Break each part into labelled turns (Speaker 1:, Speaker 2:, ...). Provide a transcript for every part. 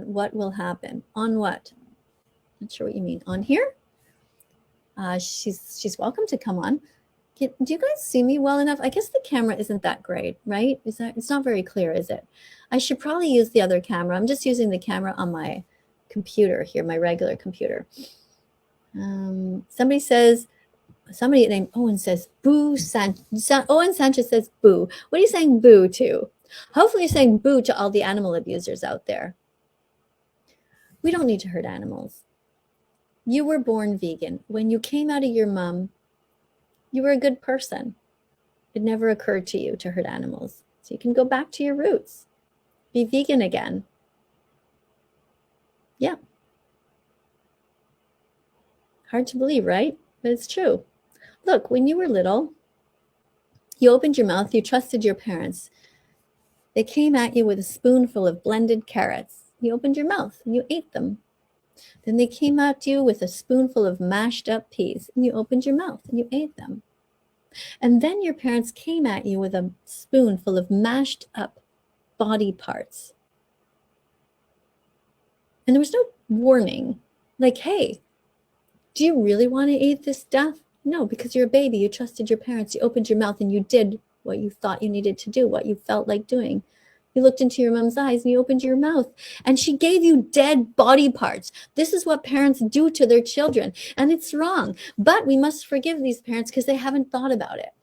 Speaker 1: what will happen. On what? Not sure what you mean. On here? She's welcome to come on. Do you guys see me well enough? I guess the camera isn't that great, right? It's not very clear, is it? I should probably use the other camera. I'm just using the camera on my computer here, my regular computer. Somebody named Owen says, boo. Owen Sanchez says, boo. What are you saying boo to? Hopefully you're saying boo to all the animal abusers out there. We don't need to hurt animals. You were born vegan. When you came out of your mom, you were a good person. It never occurred to you to hurt animals. So you can go back to your roots. Be vegan again. Yeah. Hard to believe, right? But it's true. Look, when you were little, you opened your mouth, you trusted your parents. They came at you with a spoonful of blended carrots. You opened your mouth and you ate them. Then they came at you with a spoonful of mashed up peas, and you opened your mouth and you ate them. And then your parents came at you with a spoonful of mashed up body parts. And there was no warning, like, hey, do you really want to eat this stuff? No, because you're a baby, you trusted your parents, you opened your mouth and you did what you thought you needed to do, what you felt like doing. You looked into your mom's eyes and you opened your mouth and she gave you dead body parts. This is what parents do to their children, and it's wrong. But we must forgive these parents because they haven't thought about it.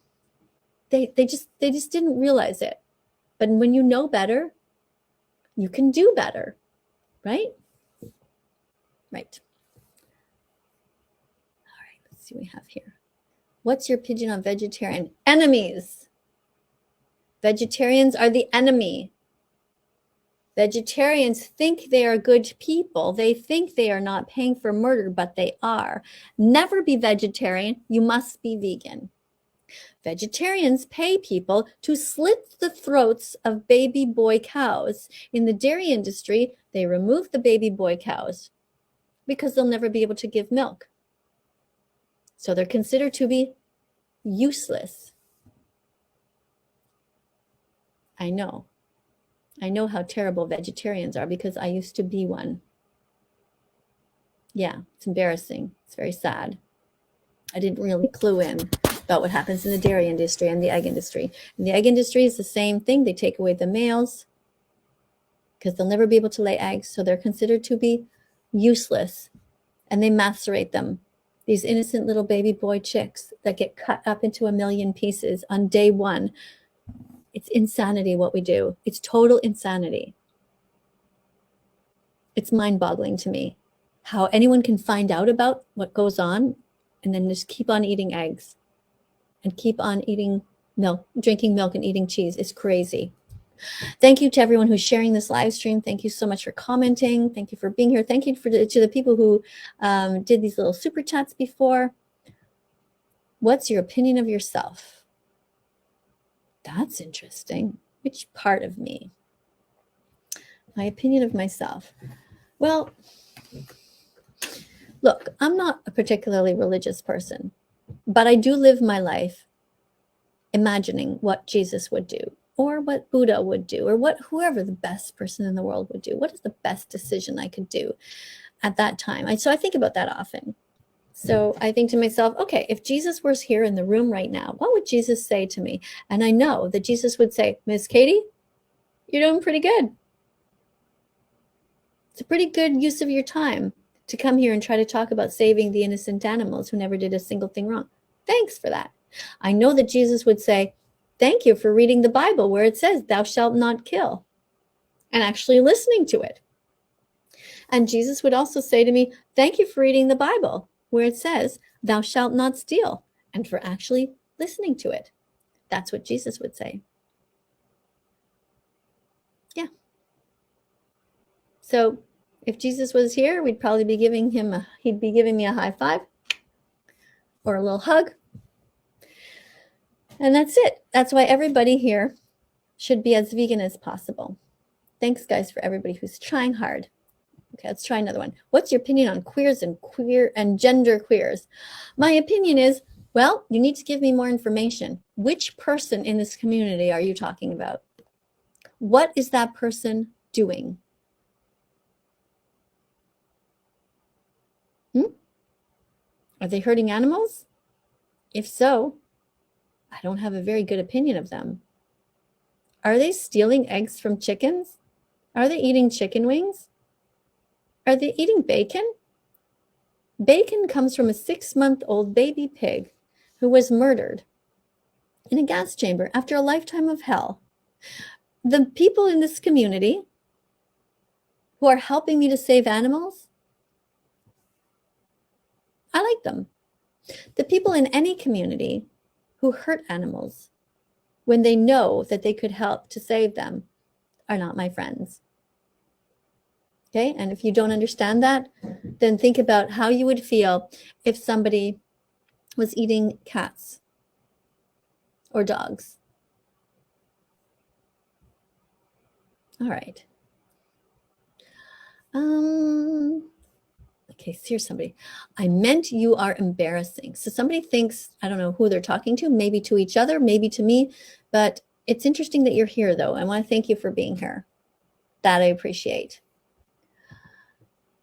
Speaker 1: They just didn't realize it. But when you know better, you can do better, right? Right. All right, let's see what we have here. What's your opinion on vegetarian? Enemies. Vegetarians are the enemy. Vegetarians think they are good people. They think they are not paying for murder, but they are. Never be vegetarian. You must be vegan. Vegetarians pay people to slit the throats of baby boy cows. In the dairy industry, they remove the baby boy cows because they'll never be able to give milk. So they're considered to be useless. I know how terrible vegetarians are because I used to be one. Yeah, it's embarrassing. It's very sad. I didn't really clue in about what happens in the dairy industry and the egg industry. And the egg industry is the same thing. They take away the males because they'll never be able to lay eggs. So they're considered to be useless. And they macerate them. These innocent little baby boy chicks that get cut up into a million pieces on day one. It's insanity what we do. It's total insanity. It's mind-boggling to me how anyone can find out about what goes on and then just keep on eating eggs and keep on eating milk, drinking milk and eating cheese. It's crazy. Thank you to everyone who's sharing this live stream. Thank you so much for commenting. Thank you for being here. Thank you to the people who did these little super chats before. What's your opinion of yourself? That's interesting. Which part of me? My opinion of myself. Well, look, I'm not a particularly religious person, but I do live my life imagining what Jesus would do, or what Buddha would do, or what whoever the best person in the world would do. What is the best decision I could do at that time? So I think about that often. So I think to myself, okay, if Jesus was here in the room right now, what would Jesus say to me? And I know that Jesus would say, Miss Katie, you're doing pretty good. It's a pretty good use of your time to come here and try to talk about saving the innocent animals who never did a single thing wrong. Thanks for that. I know that Jesus would say, thank you for reading the Bible where it says, thou shalt not kill, and actually listening to it. And Jesus would also say to me, thank you for reading the Bible where it says, thou shalt not steal, and for actually listening to it. That's what Jesus would say. Yeah. So if Jesus was here, we'd probably be giving him he'd be giving me a high five or a little hug. And that's it. That's why everybody here should be as vegan as possible. Thanks, guys, for everybody who's trying hard. Okay, let's try another one. What's your opinion on queers and queer and gender queers? My opinion is, well, you need to give me more information. Which person in this community are you talking about? What is that person doing? Are they hurting animals? If so, I don't have a very good opinion of them. Are they stealing eggs from chickens? Are they eating chicken wings? Are they eating bacon? Bacon comes from a 6-month-old baby pig who was murdered in a gas chamber after a lifetime of hell. The people in this community who are helping me to save animals, I like them. The people in any community who hurt animals when they know that they could help to save them are not my friends. Okay, and if you don't understand that, then think about how you would feel if somebody was eating cats or dogs. All right. Okay, so here's somebody. I meant you are embarrassing. So somebody thinks, I don't know who they're talking to, maybe to each other, maybe to me, but it's interesting that you're here though. I want to thank you for being here. That I appreciate.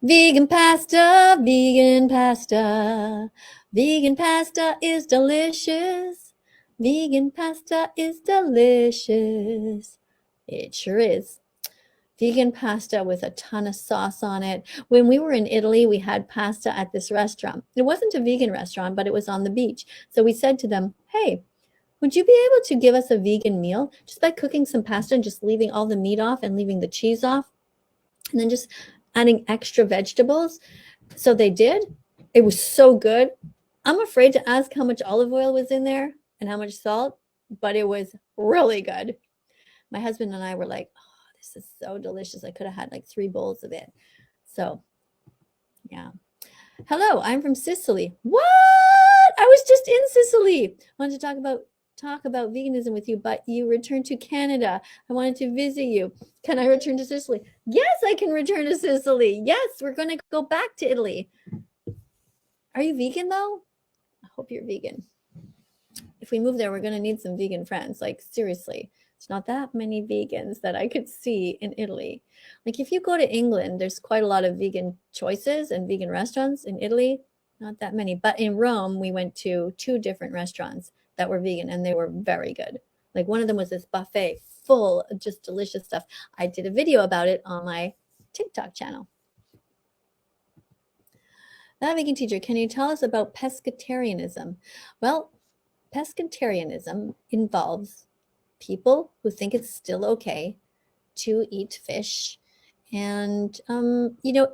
Speaker 1: Vegan pasta, vegan pasta. Vegan pasta is delicious. Vegan pasta is delicious. It sure is. Vegan pasta with a ton of sauce on it. When we were in Italy, we had pasta at this restaurant. It wasn't a vegan restaurant, but it was on the beach. So we said to them, hey, would you be able to give us a vegan meal just by cooking some pasta and just leaving all the meat off and leaving the cheese off? And then just adding extra vegetables. So they did. It was so good. I'm afraid to ask how much olive oil was in there and how much salt, but it was really good. My husband and I were like, oh, this is so delicious. I could have had like 3 bowls of it. So, yeah. Hello, I'm from Sicily. What? I was just in Sicily. I wanted to talk about veganism with you, but you returned to Canada. I wanted to visit you. Can I return to Sicily? Yes, I can return to Sicily. Yes, we're going to go back to Italy. Are you vegan though? I hope you're vegan. If we move there, we're going to need some vegan friends. Like seriously, it's not that many vegans that I could see in Italy. Like if you go to England, there's quite a lot of vegan choices and vegan restaurants. In Italy, not that many. But in Rome, we went to 2 different restaurants that were vegan and they were very good. Like one of them was this buffet full of just delicious stuff. I did a video about it on my TikTok channel. That vegan teacher, can you tell us about pescatarianism? Well, pescatarianism involves people who think it's still okay to eat fish. And,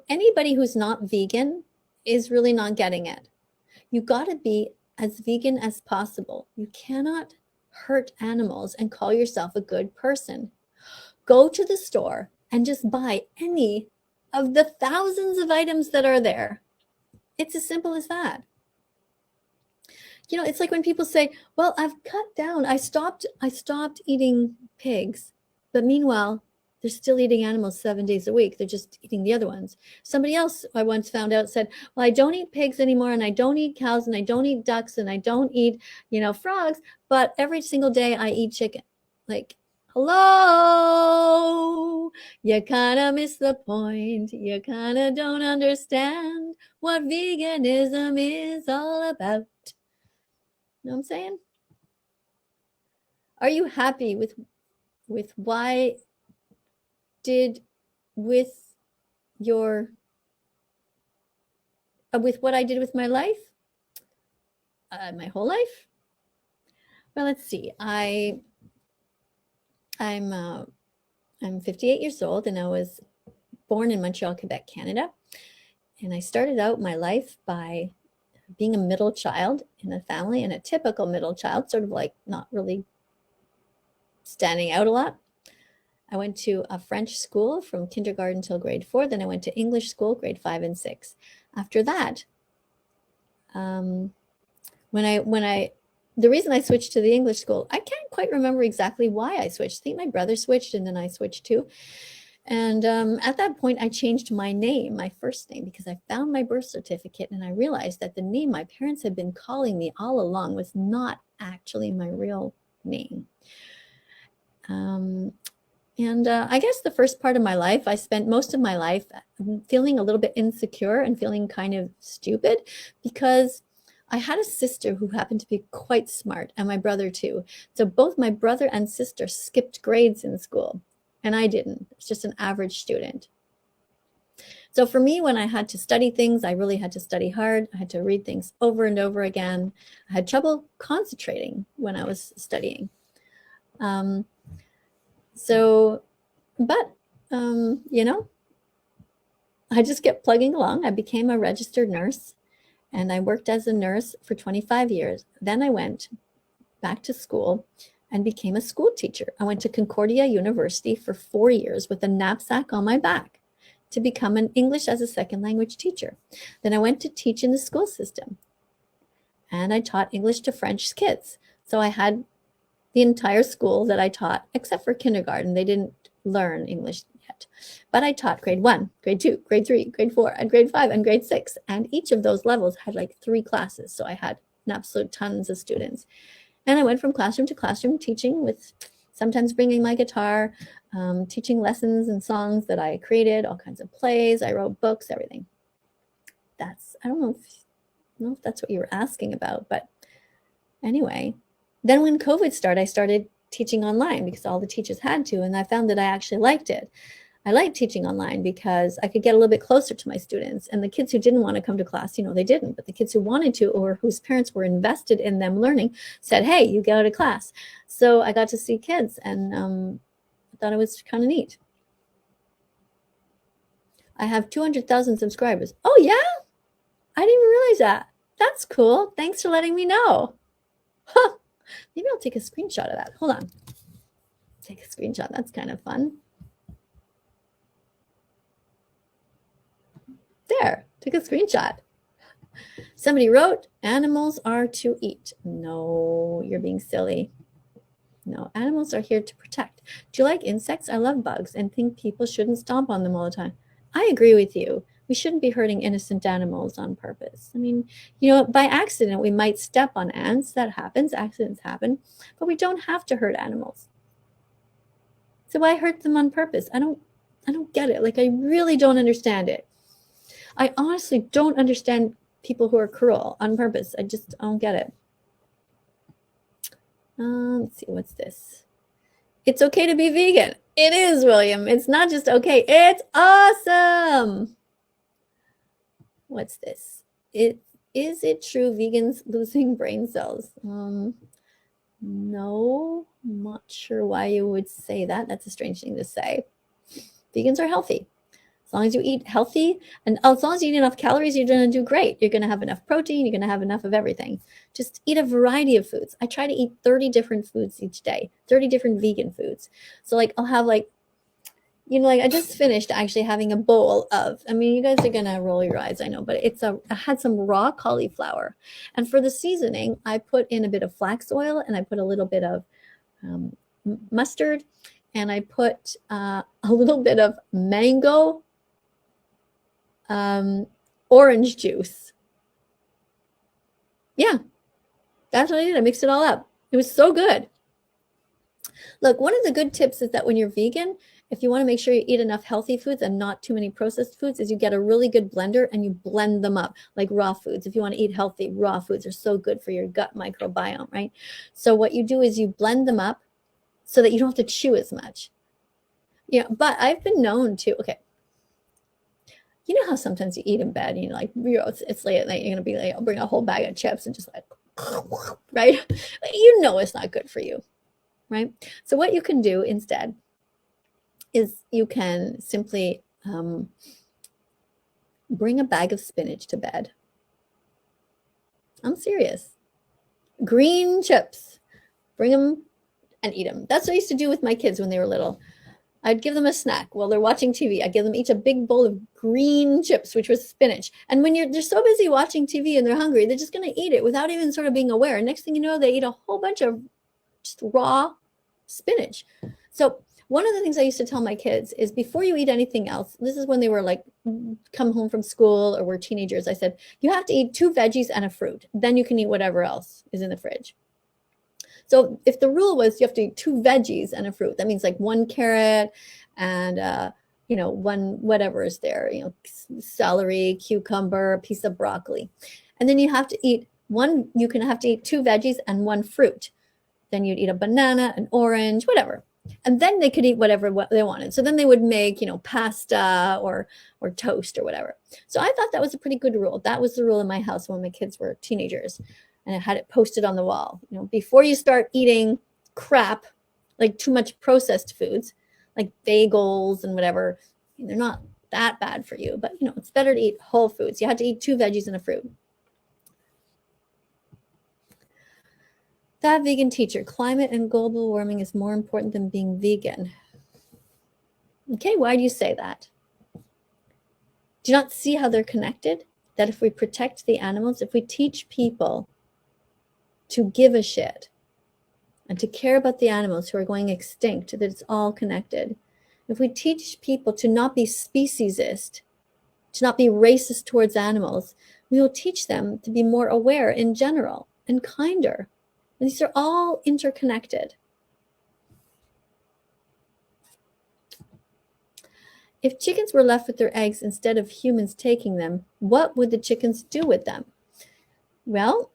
Speaker 1: anybody who's not vegan is really not getting it. You got to be as vegan as possible. You cannot hurt animals and call yourself a good person. Go to the store and just buy any of the thousands of items that are there. It's as simple as that. It's like when people say, well, I've cut down, I stopped eating pigs, but meanwhile, they're still eating animals 7 days a week. They're just eating the other ones. Somebody else I once found out said, well, I don't eat pigs anymore, and I don't eat cows, and I don't eat ducks, and I don't eat, frogs, but every single day I eat chicken. Like, hello, you kind of miss the point. You kind of don't understand what veganism is all about. You know what I'm saying? Are you happy with why did with your with what I did with my life, my whole life? Well, let's see. I'm 58 years old, and I was born in Montreal, Quebec, Canada. And I started out my life by being a middle child in a family, and a typical middle child, sort of like not really standing out a lot. I went to a French school from kindergarten till grade 4. Then I went to English school, grade 5 and 6. After that, the reason I switched to the English school, I can't quite remember exactly why I switched. I think my brother switched and then I switched too. And at that point, I changed my name, my first name, because I found my birth certificate and I realized that the name my parents had been calling me all along was not actually my real name. And I guess the first part of my life, I spent most of my life feeling a little bit insecure and feeling kind of stupid because I had a sister who happened to be quite smart, and my brother too. So both my brother and sister skipped grades in school, and I didn't. I was just an average student. So for me, when I had to study things, I really had to study hard. I had to read things over and over again. I had trouble concentrating when I was studying. You know, I just kept plugging along. I became a registered nurse, and I worked as a nurse for 25 years. Then I went back to school and became a school teacher. I went to Concordia University for 4 years with a knapsack on my back to become an English as a second language teacher. Then I went to teach in the school system, and I taught English to French kids. So I had the entire school that I taught, except for kindergarten. They didn't learn English yet. But I taught grade 1, grade 2, grade 3, grade 4, and grade 5, and grade 6. And each of those levels had like 3 classes. So I had an absolute tons of students. And I went from classroom to classroom teaching, with sometimes bringing my guitar, teaching lessons and songs that I created, all kinds of plays. I wrote books, everything. I don't know if that's what you were asking about, but anyway. Then when COVID started, I started teaching online because all the teachers had to, and I found that I actually liked it. I liked teaching online because I could get a little bit closer to my students, and the kids who didn't want to come to class, they didn't, but the kids who wanted to, or whose parents were invested in them learning, said, hey, you go to class. So I got to see kids, and I thought it was kind of neat. I have 200,000 subscribers. Oh yeah? I didn't even realize that. That's cool. Thanks for letting me know. Huh. Maybe I'll take a screenshot of that. Hold on. Take a screenshot. That's kind of fun. There, took a screenshot. Somebody wrote, animals are to eat. No, you're being silly. No, animals are here to protect. Do you like insects? I love bugs and think people shouldn't stomp on them all the time. I agree with you. We shouldn't be hurting innocent animals on purpose. I mean, by accident, we might step on ants. That happens. Accidents happen. But we don't have to hurt animals. So why hurt them on purpose? I don't get it. Like, I really don't understand it. I honestly don't understand people who are cruel on purpose. I don't get it. Let's see, what's this? It's okay to be vegan. It is, William. It's not just okay. It's awesome. What's this? Is it true vegans losing brain cells? No, I'm not sure why you would say that. That's a strange thing to say. Vegans are healthy. As long as you eat healthy, and as long as you eat enough calories, you're going to do great. You're going to have enough protein. You're going to have enough of everything. Just eat a variety of foods. I try to eat 30 different foods each day, 30 different vegan foods. So I'll have I just finished actually having a bowl of, you guys are going to roll your eyes, I know, but I had some raw cauliflower. And for the seasoning, I put in a bit of flax oil, and I put a little bit of mustard, and I put a little bit of mango orange juice. Yeah, that's what I did. I mixed it all up. It was so good. Look, one of the good tips is that when you're vegan, if you want to make sure you eat enough healthy foods and not too many processed foods, is you get a really good blender and you blend them up like raw foods. If you want to eat healthy, raw foods are so good for your gut microbiome, right? So what you do is you blend them up so that you don't have to chew as much. But I've been known to, okay. You know how sometimes you eat in bed, it's late at night, you're going to be like, I'll bring a whole bag of chips and just right? It's not good for you, right? So what you can do instead is you can simply bring a bag of spinach to bed. I'm serious. Green chips. Bring them and eat them. That's what I used to do with my kids when they were little. I'd give them a snack while they're watching TV. I'd give them each a big bowl of green chips, which was spinach. And when they're so busy watching TV and they're hungry, they're just going to eat it without even sort of being aware. And next thing you know, they eat a whole bunch of just raw spinach. So one of the things I used to tell my kids is, before you eat anything else, this is when they were come home from school or were teenagers, I said, you have to eat 2 veggies and a fruit. Then you can eat whatever else is in the fridge. So if the rule was you have to eat 2 veggies and a fruit, that means 1 carrot and, 1 whatever is there, celery, cucumber, a piece of broccoli. And then you have to eat One, you can have to eat 2 veggies and 1 fruit. Then you'd eat a banana, an orange, whatever. And then they could eat whatever they wanted. So then they would make, pasta or toast or whatever. So I thought that was a pretty good rule. That was the rule in my house when my kids were teenagers. And I had it posted on the wall. Before you start eating crap, like too much processed foods, like bagels and whatever, they're not that bad for you, but it's better to eat whole foods. You had to eat 2 veggies and a fruit. That vegan teacher, climate and global warming is more important than being vegan. Okay, why do you say that? Do you not see how they're connected? That if we protect the animals, if we teach people to give a shit and to care about the animals who are going extinct, that it's all connected. If we teach people to not be speciesist, to not be racist towards animals, we will teach them to be more aware in general and kinder. And these are all interconnected. If chickens were left with their eggs instead of humans taking them, what would the chickens do with them? Well,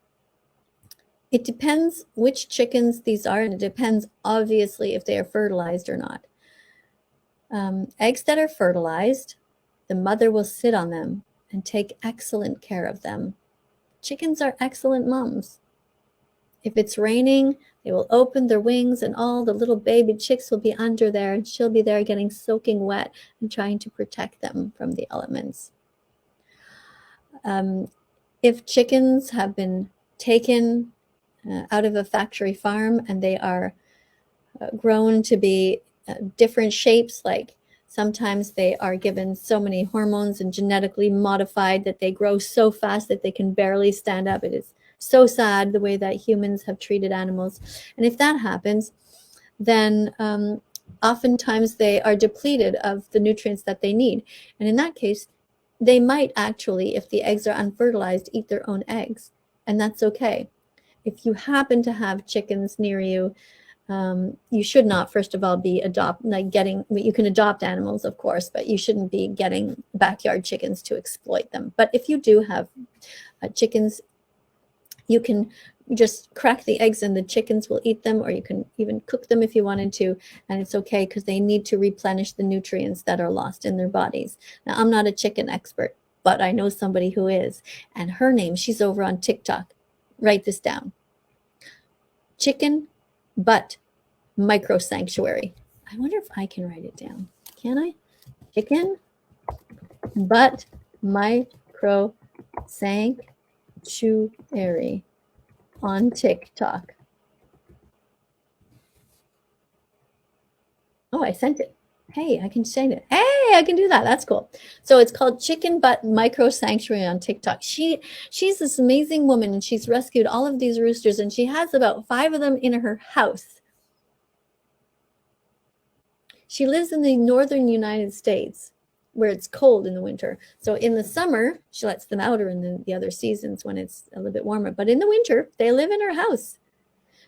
Speaker 1: it depends which chickens these are, and it depends, obviously, if they are fertilized or not. Eggs that are fertilized, the mother will sit on them and take excellent care of them. Chickens are excellent moms. If it's raining, they will open their wings and all the little baby chicks will be under there, and she'll be there getting soaking wet and trying to protect them from the elements. If chickens have been taken out of a factory farm and they are grown to be different shapes, like sometimes they are given so many hormones and genetically modified that they grow so fast that they can barely stand up. It is so sad the way that humans have treated animals. And if that happens, then oftentimes they are depleted of the nutrients that they need. And in that case, they might actually, if the eggs are unfertilized, eat their own eggs. And that's okay. If you happen to have chickens near you, you should not, first of all, be you can adopt animals, of course, but you shouldn't be getting backyard chickens to exploit them. But if you do have chickens, you can just crack the eggs and the chickens will eat them, or you can even cook them if you wanted to, and it's okay because they need to replenish the nutrients that are lost in their bodies. Now, I'm not a chicken expert, but I know somebody who is, and her name, she's over on TikTok. Write this down. Chicken butt micro sanctuary. I wonder if I can write it down. Can I? Chicken butt micro sanctuary on TikTok. Oh, I sent it. Hey, I can say it. Hey, I can do that. That's cool. So it's called Chicken Butt Micro Sanctuary on TikTok. She's this amazing woman, and she's rescued all of these roosters, and she has about 5 of them in her house. She lives in the northern United States, where it's cold in the winter. So in the summer, she lets them out, or in the other seasons when it's a little bit warmer. But in the winter, they live in her house.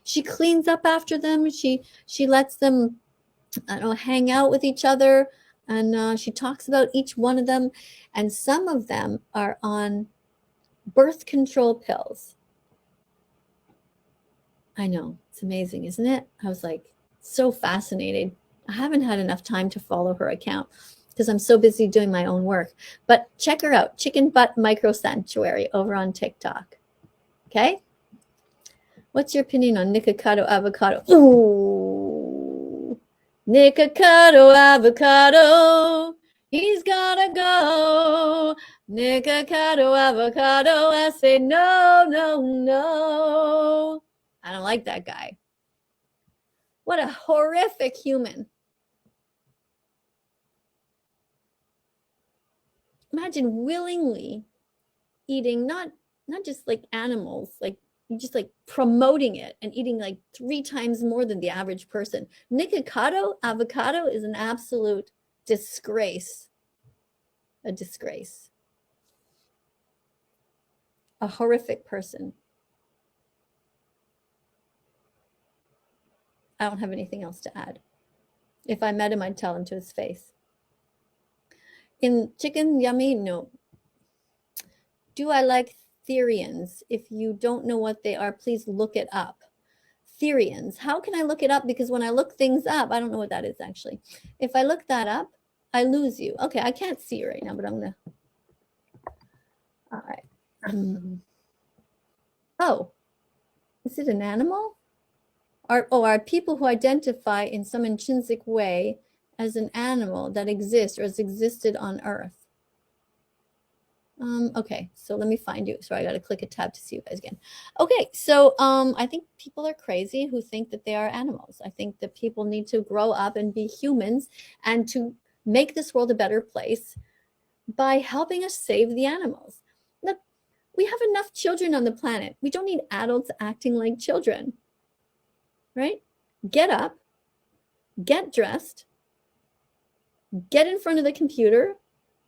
Speaker 1: She cleans up after them. She lets them hang out with each other, and she talks about each one of them. And some of them are on birth control pills. I know, it's amazing, isn't it? I was like so fascinated. I haven't had enough time to follow her account because I'm so busy doing my own work. But check her out, Chicken Butt Micro Sanctuary over on TikTok. Okay? What's your opinion on Nikocado avocado? Ooh, Nikocado avocado. He's gotta go. Nikocado avocado. I say no, no, no. I don't like that guy. What a horrific human. Imagine willingly eating not just like animals, like just like promoting it and eating like 3 times more than the average person. Nikocado avocado is an absolute disgrace. A disgrace. A horrific person. I don't have anything else to add. If I met him, I'd tell him to his face. In chicken yummy, no. Do I like Therians. If you don't know what they are, please look it up. Therians. How can I look it up? Because when I look things up, I don't know what that is actually. If I look that up, I lose you. Okay, I can't see you right now, but I'm gonna. All right. Oh, is it an animal? Are people who identify in some intrinsic way as an animal that exists or has existed on Earth? Okay, so let me find you. Sorry, I got to click a tab to see you guys again. Okay, so I think people are crazy who think that they are animals. I think that people need to grow up and be humans and to make this world a better place by helping us save the animals. Look, we have enough children on the planet. We don't need adults acting like children, right? Get up, get dressed, get in front of the computer,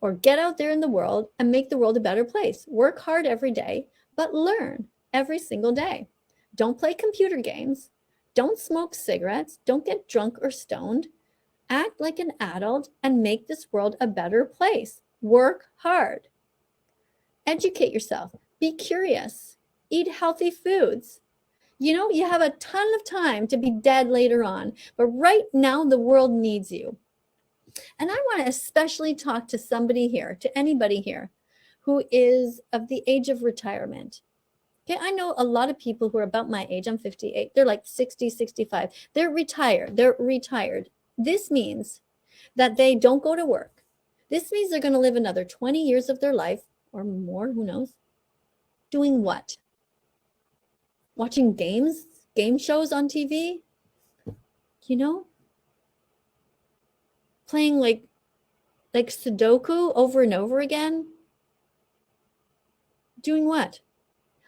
Speaker 1: or get out there in the world and make the world a better place. Work hard every day, but learn every single day. Don't play computer games. Don't smoke cigarettes. Don't get drunk or stoned. Act like an adult and make this world a better place. Work hard. Educate yourself. Be curious. Eat healthy foods. You know, you have a ton of time to be dead later on, but right now the world needs you. And I want to especially talk to somebody here, to anybody here who is of the age of retirement. Okay, I know a lot of people who are about my age. I'm 58. They're like 60, 65. They're retired. They're retired. This means that they don't go to work. This means they're going to live another 20 years of their life or more, who knows, doing what? Watching games, game shows on TV, you know? Playing like Sudoku over and over again? Doing what?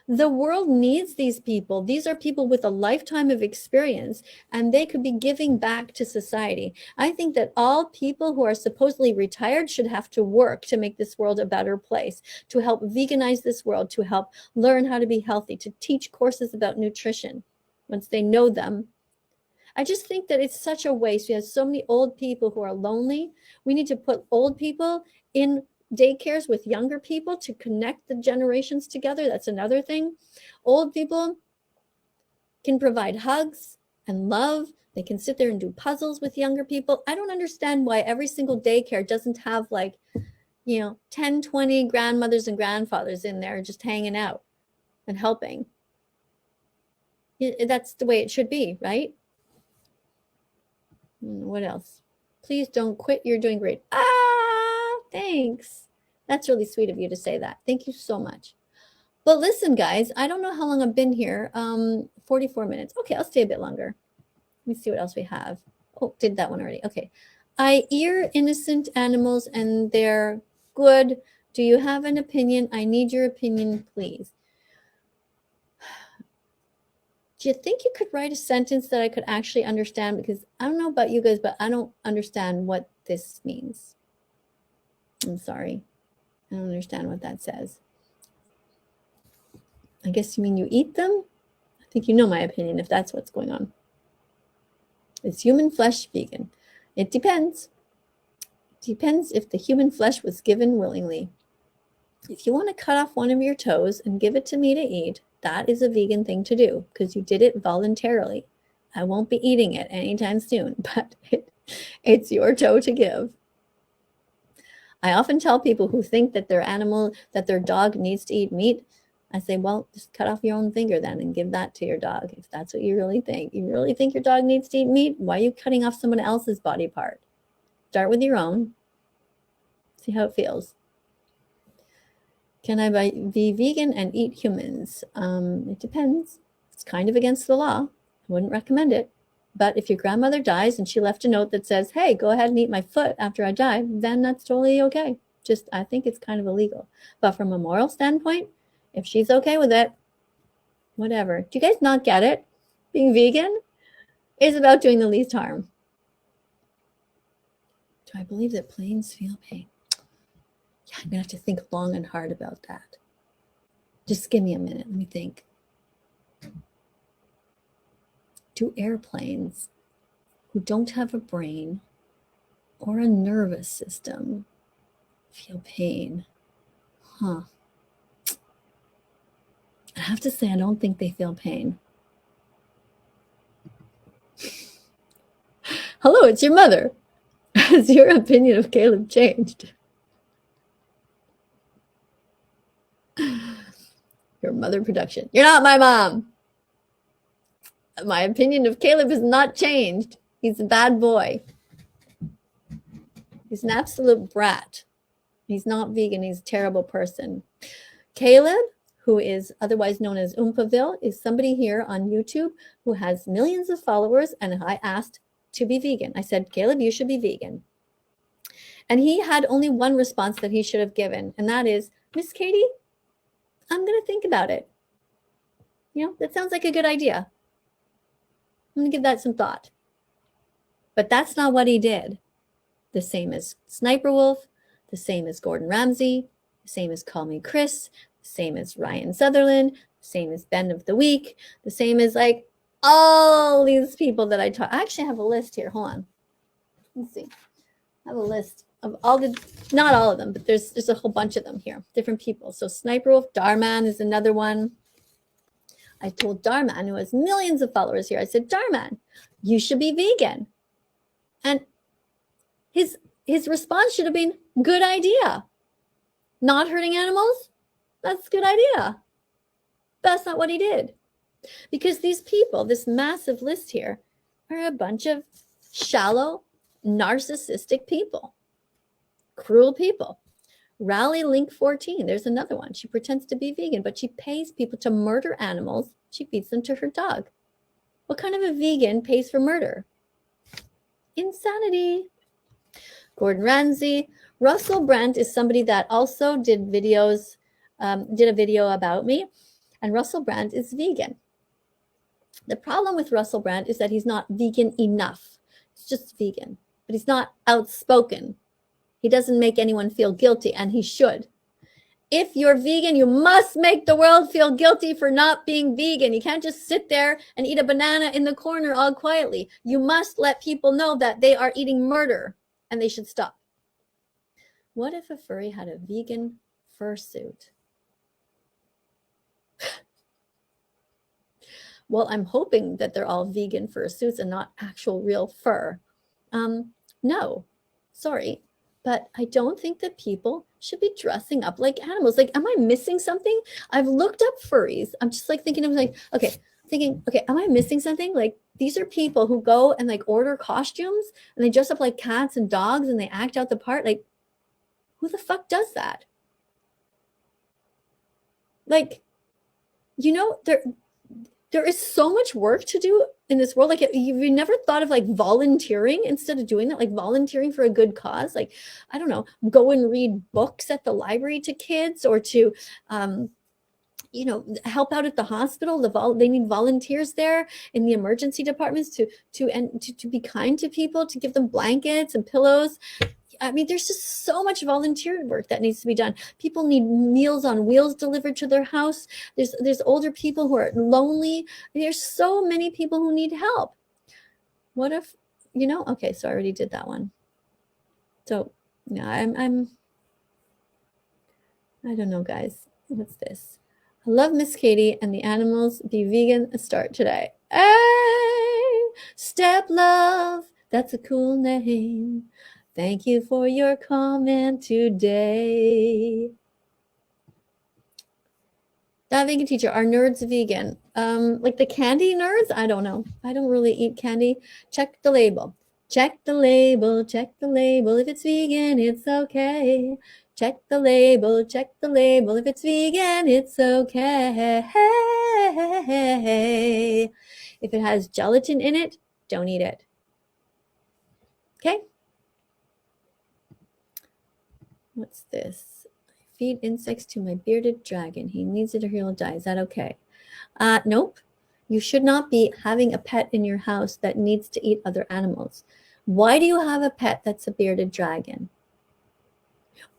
Speaker 1: The world needs these people. These are people with a lifetime of experience, and they could be giving back to society. I think that all people who are supposedly retired should have to work to make this world a better place, to help veganize this world, to help learn how to be healthy, to teach courses about nutrition once they know them. I just think that it's such a waste. We have so many old people who are lonely. We need to put old people in daycares with younger people to connect the generations together. That's another thing. Old people can provide hugs and love. They can sit there and do puzzles with younger people. I don't understand why every single daycare doesn't have 10, 20 grandmothers and grandfathers in there just hanging out and helping. That's the way it should be, right? What else? Please don't quit. You're doing great. Thanks. That's really sweet of you to say that. Thank you so much. But listen, guys, I don't know how long I've been here. 44 minutes. Okay, I'll stay a bit longer. Let me see what else we have. Oh, did that one already. Okay. I ear innocent animals and they're good. Do you have an opinion? I need your opinion, please. Do you think you could write a sentence that I could actually understand? Because I don't know about you guys, but I don't understand what this means. I'm sorry. I don't understand what that says. I guess you mean you eat them? I think you know my opinion if that's what's going on. Is human flesh vegan? It depends. It depends if the human flesh was given willingly. If you want to cut off one of your toes and give it to me to eat, that is a vegan thing to do because you did it voluntarily. I won't be eating it anytime soon, but it's your toe to give. I often tell people who think that their dog needs to eat meat, I say, well, just cut off your own finger then and give that to your dog if that's what you really think. You really think your dog needs to eat meat? Why are you cutting off someone else's body part? Start with your own. See how it feels. Can I be vegan and eat humans? It depends. It's kind of against the law. I wouldn't recommend it. But if your grandmother dies and she left a note that says, hey, go ahead and eat my foot after I die, then that's totally okay. Just, I think it's kind of illegal. But from a moral standpoint, if she's okay with it, whatever. Do you guys not get it? Being vegan is about doing the least harm. Do I believe that planes feel pain? Yeah, I'm going to have to think long and hard about that. Just give me a minute. Let me think. Do airplanes who don't have a brain or a nervous system feel pain? Huh. I have to say, I don't think they feel pain. Hello, it's your mother. Has your opinion of Caleb changed? Your mother production. You're not my mom. My opinion of Caleb has not changed. He's a bad boy. He's an absolute brat. He's not vegan. He's a terrible person. Caleb, who is otherwise known as Oompaville, is somebody here on YouTube who has millions of followers, and I asked to be vegan. I said, Caleb, you should be vegan. And he had only one response that he should have given, and that is, Miss Katie, I'm going to think about it. You know, that sounds like a good idea. I'm going to give that some thought. But that's not what he did. The same as Sniper Wolf, the same as Gordon Ramsay, the same as Call Me Chris, the same as Ryan Sutherland, the same as Ben of the Week, the same as like all these people that I talk. I actually have a list here. Hold on. Let's see. I have a list of all the, not all of them, but there's a whole bunch of them here, different people. So Sniper Wolf, Darman is another one. I told Darman, who has millions of followers here, I said, Darman, you should be vegan. And his response should have been, good idea. Not hurting animals? That's a good idea. That's not what he did. Because these people, this massive list here, are a bunch of shallow, narcissistic people. Cruel people. Rally Link 14, there's another one. She pretends to be vegan, but she pays people to murder animals. She feeds them to her dog. What kind of a vegan pays for murder? Insanity. Gordon Ramsay. Russell Brand is somebody that also did videos, did a video about me. And Russell Brand is vegan. The problem with Russell Brand is that he's not vegan enough. He's just vegan, but he's not outspoken. He doesn't make anyone feel guilty, and he should. If you're vegan, you must make the world feel guilty for not being vegan. You can't just sit there and eat a banana in the corner all quietly. You must let people know that they are eating murder, and they should stop. What if a furry had a vegan fursuit? Well, I'm hoping that they're all vegan fursuits and not actual real fur. No, sorry. But I don't think that people should be dressing up like animals. Like, am I missing something? I've looked up furries. I'm just like thinking, okay, am I missing something? Like, these are people who go and like order costumes and they dress up like cats and dogs and they act out the part. Like, who the fuck does that? Like, you know, there is so much work to do in this world. Like, you never thought of like volunteering instead of doing that, like volunteering for a good cause. Like, I don't know, go and read books at the library to kids, or to, you know, help out at the hospital. They need volunteers there in the emergency departments to be kind to people, to give them blankets and pillows. I mean, there's just so much volunteer work that needs to be done. People need Meals on Wheels delivered to their house. There's older people who are lonely. There's so many people who need help. What if, you know, okay, so I already did that one. So, yeah, I don't know, guys. What's this? I love Miss Katie and the animals. Be vegan. Start today. Hey, Step Love. That's a cool name. Thank you for your comment today. That vegan teacher, are nerds vegan? Like the candy nerds? I don't know. I don't really eat candy. Check the label. Check the label. Check the label. If it's vegan, it's okay. Check the label. Check the label. If it's vegan, it's okay. If it has gelatin in it, don't eat it. Okay? What's this? I feed insects to my bearded dragon. He needs it or he'll die. Is that okay? Nope. You should not be having a pet in your house that needs to eat other animals. Why do you have a pet that's a bearded dragon?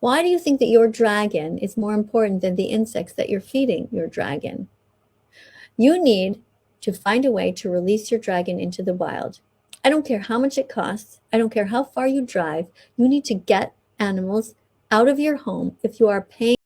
Speaker 1: Why do you think that your dragon is more important than the insects that you're feeding your dragon? You need to find a way to release your dragon into the wild. I don't care how much it costs. I don't care how far you drive. You need to get animals out of your home if you are paying